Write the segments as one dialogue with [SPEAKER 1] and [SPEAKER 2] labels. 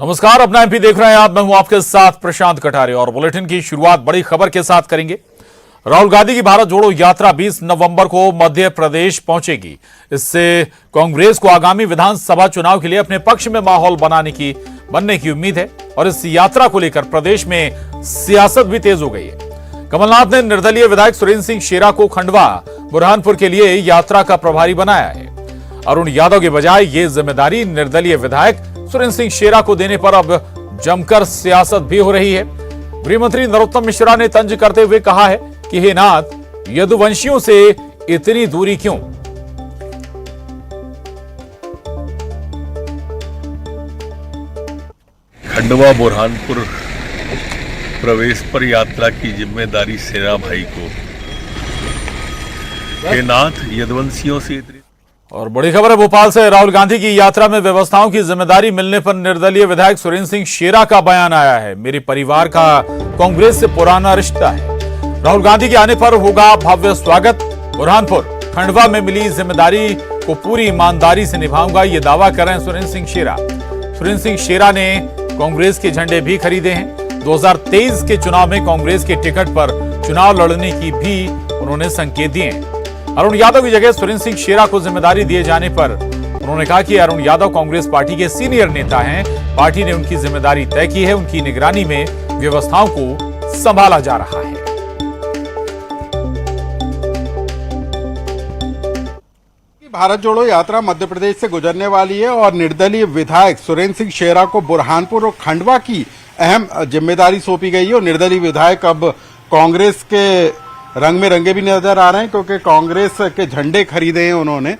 [SPEAKER 1] नमस्कार, अपना एमपी देख रहे हैं आप। मैं हूं आपके साथ प्रशांत कटारे और बुलेटिन की शुरुआत बड़ी खबर के साथ करेंगे। राहुल गांधी की भारत जोड़ो यात्रा 20 नवंबर को मध्य प्रदेश पहुंचेगी। इससे कांग्रेस को आगामी विधानसभा चुनाव के लिए अपने पक्ष में माहौल बनने की उम्मीद है और इस यात्रा को लेकर प्रदेश में सियासत भी तेज हो गई है। कमलनाथ ने निर्दलीय विधायक सुरेंद्र सिंह शेरा को खंडवा बुरहानपुर के लिए यात्रा का प्रभारी बनाया है। अरुण यादव के बजाय ये जिम्मेदारी निर्दलीय विधायक सुरेंद्र सिंह शेरा को देने पर अब जमकर सियासत भी हो रही है। गृह मंत्री नरोत्तम मिश्रा ने तंज करते हुए कहा है कि हे नाथ, यदुवंशियों से इतनी दूरी क्यों?
[SPEAKER 2] खंडवा बुरहानपुर प्रवेश पर यात्रा की जिम्मेदारी सेना भाई को। हे नाथ, यदुवंशियों से इतनी।
[SPEAKER 1] और बड़ी खबर है भोपाल से। राहुल गांधी की यात्रा में व्यवस्थाओं की जिम्मेदारी मिलने पर निर्दलीय विधायक सुरेंद्र सिंह शेरा का बयान आया है। मेरे परिवार का कांग्रेस से पुराना रिश्ता है। राहुल गांधी के आने पर होगा भव्य स्वागत। बुरहानपुर खंडवा में मिली जिम्मेदारी को पूरी ईमानदारी से निभाऊंगा, ये दावा कर रहे हैं सुरेंद्र सिंह शेरा। सुरेंद्र सिंह शेरा ने कांग्रेस के झंडे भी खरीदे हैं। 2023 के चुनाव में कांग्रेस के टिकट पर चुनाव लड़ने की भी उन्होंने संकेत दिए हैं। अरुण यादव की जगह सुरेंद्र सिंह शेरा को जिम्मेदारी दिए जाने पर उन्होंने कहा कि अरुण यादव कांग्रेस पार्टी के सीनियर नेता हैं। पार्टी ने उनकी जिम्मेदारी तय की है। उनकी निगरानी में व्यवस्थाओं को संभाला जा रहा है।
[SPEAKER 3] भारत जोड़ो यात्रा मध्य प्रदेश से गुजरने वाली है और निर्दलीय विधायक सुरेंद्र सिंह शेरा को बुरहानपुर और खंडवा की अहम जिम्मेदारी सौंपी गई है। और निर्दलीय विधायक अब कांग्रेस के रंग में रंगे भी नजर आ रहे हैं क्योंकि कांग्रेस के झंडे खरीदे हैं उन्होंने।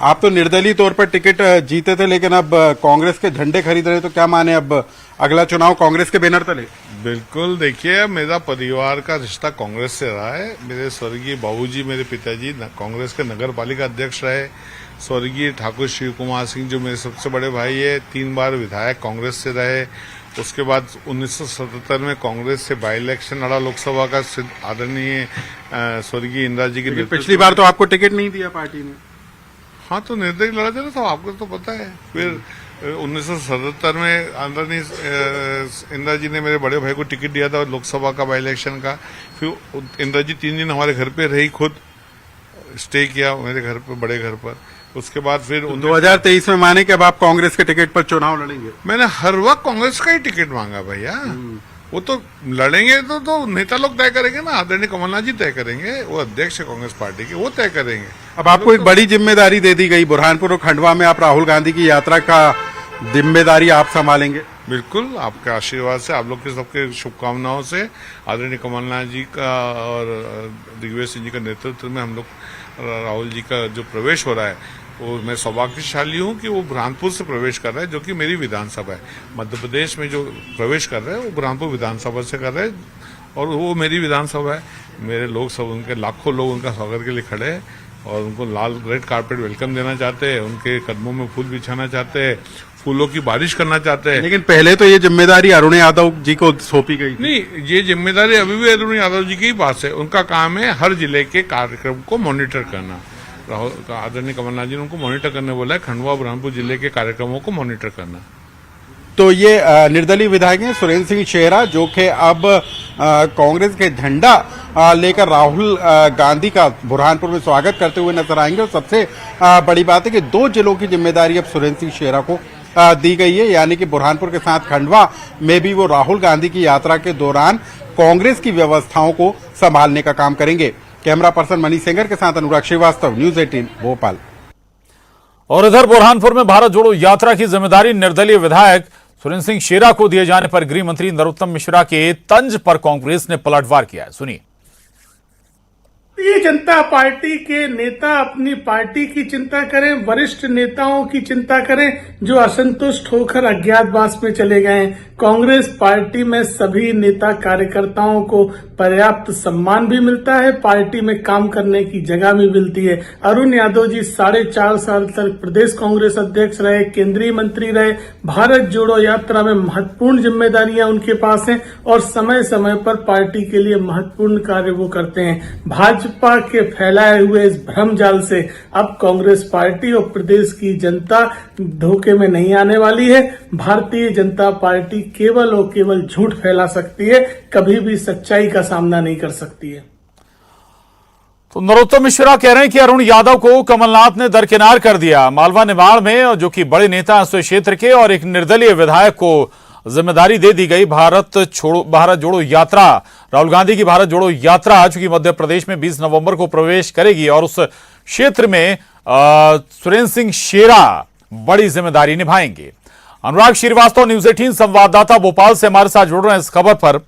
[SPEAKER 3] आप तो निर्दलीय तौर पर टिकट जीते थे, लेकिन अब कांग्रेस के झंडे खरीद रहे हैं, तो क्या माने अब अगला चुनाव कांग्रेस के बैनर तले?
[SPEAKER 4] बिल्कुल, देखिए, मेरा परिवार का रिश्ता कांग्रेस से रहा है। मेरे स्वर्गीय बाबूजी, मेरे पिताजी कांग्रेस के नगर पालिका अध्यक्ष रहे। स्वर्गीय ठाकुर शिव कुमार सिंह जो मेरे सबसे बड़े भाई है, 3 बार विधायक कांग्रेस से रहे। उसके बाद 1977 में कांग्रेस से बाई इलेक्शन लड़ा लोकसभा का, आदरणीय स्वर्गीय इंदिरा जी की।
[SPEAKER 3] पिछली बार तो आपको टिकट नहीं दिया पार्टी ने।
[SPEAKER 4] हाँ, तो निर्दलीय लड़ा था ना, आपको तो पता है। फिर 1977 में आदरणीय इंदिरा जी ने मेरे बड़े भाई को टिकट दिया था लोकसभा का बाई इलेक्शन का। फिर इंदिरा जी 3 दिन हमारे घर पे रही, खुद स्टे किया मेरे घर पर, बड़े घर पर। उसके बाद फिर
[SPEAKER 3] 2023 में माने कि अब आप कांग्रेस के टिकट पर चुनाव लड़ेंगे?
[SPEAKER 4] मैंने हर वक्त कांग्रेस का ही टिकट मांगा भैया। वो तो लड़ेंगे तो नेता लोग तय करेंगे ना। आदरणीय कमलनाथ जी तय करेंगे, वो अध्यक्ष है कांग्रेस पार्टी के, वो तय करेंगे।
[SPEAKER 3] अब आपको एक बड़ी जिम्मेदारी दे दी गई। बुरहानपुर और खंडवा में आप राहुल गांधी की यात्रा का जिम्मेदारी आप संभालेंगे?
[SPEAKER 4] बिल्कुल, आपके आशीर्वाद से, आप लोग के सबके शुभकामनाओं से, आदरणीय कमलनाथ जी का और दिग्विजय सिंह जी का नेतृत्व में हम लोग राहुल जी का जो प्रवेश हो रहा है, वो मैं सौभाग्यशाली हूँ कि वो बुरहानपुर से प्रवेश कर रहा है, जो कि मेरी विधानसभा है। मध्य प्रदेश में जो प्रवेश कर रहे हैं वो बुरहानपुर विधानसभा से कर रहे हैं और वो मेरी विधानसभा है। मेरे लोग सब, उनके लाखों लोग उनका स्वागत के लिए खड़े हैं और उनको लाल रेड कारपेट वेलकम देना चाहते हैं, उनके कदमों में फूल बिछाना चाहते हैं, फूलों की बारिश करना चाहते हैं।
[SPEAKER 3] लेकिन पहले तो ये जिम्मेदारी अरुण यादव जी को सौंपी गई थी।
[SPEAKER 4] नहीं, ये जिम्मेदारी अभी भी अरुण यादव जी के ही पास है। उनका काम है हर जिले के कार्यक्रम को मॉनिटर करना। राहुल आदरणीय कमलनाथ जी ने उनको मॉनिटर करने बोला है, खंडवा बुरहानपुर जिले के कार्यक्रमों को मॉनिटर करना।
[SPEAKER 3] तो ये निर्दलीय विधायक हैं सुरेंद्र सिंह शेरा, जो कि अब कांग्रेस के झंडा लेकर राहुल गांधी का बुरहानपुर में स्वागत करते हुए नजर आएंगे। और सबसे बड़ी बात है कि 2 जिलों की जिम्मेदारी अब सुरेंद्र सिंह शेरा को दी गई है, यानी कि बुरहानपुर के साथ खंडवा में भी वो राहुल गांधी की यात्रा के दौरान कांग्रेस की व्यवस्थाओं को संभालने का काम करेंगे। कैमरा पर्सन मनीष सेंगर के साथ अनुराग श्रीवास्तव, न्यूज 18 भोपाल।
[SPEAKER 1] और इधर बुरहानपुर में भारत जोड़ो यात्रा की जिम्मेदारी निर्दलीय विधायक सुरेंद्र सिंह शेरा को दिए जाने पर गृह मंत्री नरोत्तम मिश्रा के तंज पर कांग्रेस ने पलटवार किया है। सुनिए।
[SPEAKER 5] भारतीय जनता पार्टी के नेता अपनी पार्टी की चिंता करें, वरिष्ठ नेताओं की चिंता करें जो असंतुष्ट होकर अज्ञातवास में चले गए। कांग्रेस पार्टी में सभी नेता कार्यकर्ताओं को पर्याप्त सम्मान भी मिलता है, पार्टी में काम करने की जगह भी मिलती है। अरुण यादव जी 4.5 साल तक प्रदेश कांग्रेस अध्यक्ष रहे, केंद्रीय मंत्री रहे। भारत जोड़ो यात्रा में महत्वपूर्ण जिम्मेदारियां उनके पास हैं और समय समय पर पार्टी के लिए महत्वपूर्ण कार्य वो करते हैं। भाजपा भाजपा के फैलाए हुए इस भ्रम जाल से अब कांग्रेस पार्टी और प्रदेश की जनता धोखे में नहीं आने वाली है। भारतीय जनता पार्टी केवल और केवल झूठ फैला सकती है, कभी भी सच्चाई का सामना नहीं कर सकती है।
[SPEAKER 1] तो नरोत्तम मिश्रा कह रहे हैं कि अरुण यादव को कमलनाथ ने दरकिनार कर दिया। मालवा निमाड़ में जो कि बड़े नेता हैं उस क्षेत्र के और एक निर्दलीय विधायक को जिम्मेदारी दे दी गई। भारत जोड़ो यात्रा, राहुल गांधी की भारत जोड़ो यात्रा चूंकि मध्य प्रदेश में 20 नवंबर को प्रवेश करेगी और उस क्षेत्र में सुरेंद्र सिंह शेरा बड़ी जिम्मेदारी निभाएंगे। अनुराग श्रीवास्तव न्यूज 18 संवाददाता भोपाल से हमारे साथ जुड़ रहे हैं इस खबर पर।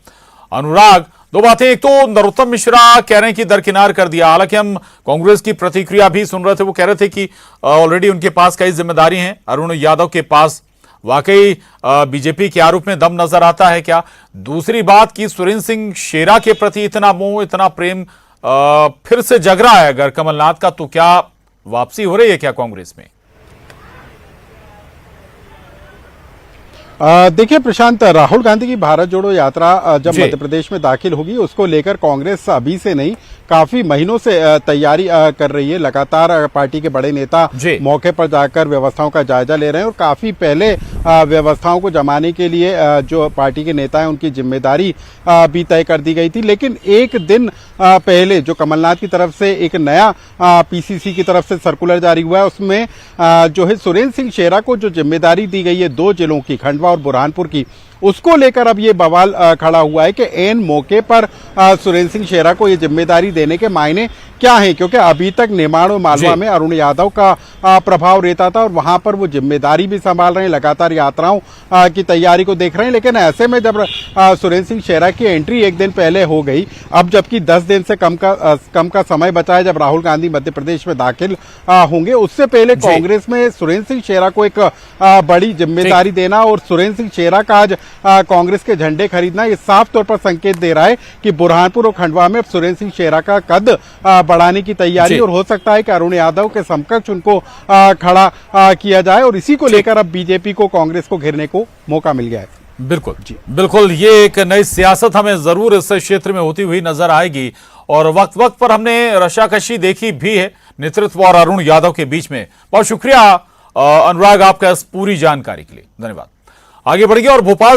[SPEAKER 1] अनुराग, दो बातें, एक तो नरोत्तम मिश्रा कह रहे हैं कि दरकिनार कर दिया, हालांकि हम कांग्रेस की प्रतिक्रिया भी सुन रहे थे, वो कह रहे थे कि ऑलरेडी उनके पास कई जिम्मेदारी हैं। अरुण यादव के पास वाकई बीजेपी के आरोप में दम नजर आता है क्या? दूसरी बात कि सुरेंद्र सिंह शेरा के प्रति इतना मोह, इतना प्रेम फिर से जग रहा है अगर कमलनाथ का, तो क्या वापसी हो रही है क्या कांग्रेस में?
[SPEAKER 3] देखिए प्रशांत, राहुल गांधी की भारत जोड़ो यात्रा जब मध्य प्रदेश में दाखिल होगी उसको लेकर कांग्रेस अभी से नहीं काफी महीनों से तैयारी कर रही है। लगातार पार्टी के बड़े नेता मौके पर जाकर व्यवस्थाओं का जायजा ले रहे हैं और काफी पहले व्यवस्थाओं को जमाने के लिए जो पार्टी के नेता हैं उनकी जिम्मेदारी भी तय कर दी गई थी। लेकिन एक दिन पहले जो कमलनाथ की तरफ से एक नया पीसीसी की तरफ से सर्कुलर जारी हुआ है उसमें जो है सुरेंद्र सिंह शेरा को जो जिम्मेदारी दी गई है 2 जिलों की, खंडवा और बुरहानपुर की, उसको लेकर अब ये बवाल खड़ा हुआ है कि एन मौके पर सुरेंद्र सिंह शेरा को ये जिम्मेदारी देने के मायने क्या है, क्योंकि अभी तक निमाड़ और मालवा में अरुण यादव का प्रभाव रहता था और वहां पर वो जिम्मेदारी भी संभाल रहे हैं, लगातार यात्राओं की तैयारी को देख रहे हैं। लेकिन ऐसे में जब सुरेंद्र सिंह शेरा की एंट्री एक दिन पहले हो गई, अब जबकि 10 दिन से कम का समय बचा है जब राहुल गांधी मध्य प्रदेश में दाखिल होंगे, उससे पहले कांग्रेस में सुरेंद्र सिंह शेरा को एक बड़ी जिम्मेदारी देना और सुरेंद्र सिंह शेरा का आज कांग्रेस के झंडे खरीदना, ये साफ तौर पर संकेत दे रहा है कि बुरहानपुर और खंडवा में सुरेंद्र सिंह शेरा का कद बढ़ाने की तैयारी और हो सकता है कि अरुण यादव के समकक्ष उनको खड़ा किया जाए और इसी को लेकर अब बीजेपी को कांग्रेस को घेरने को मौका मिल गया है।
[SPEAKER 1] बिल्कुल जी, बिल्कुल, ये एक नई सियासत हमें जरूर इस क्षेत्र में होती हुई नजर आएगी और वक्त वक्त पर हमने रशाकशी देखी भी है नेतृत्व और अरुण यादव के बीच में। बहुत शुक्रिया अनुराग आपका इस पूरी जानकारी के लिए, धन्यवाद। आगे बढ़िए और भोपाल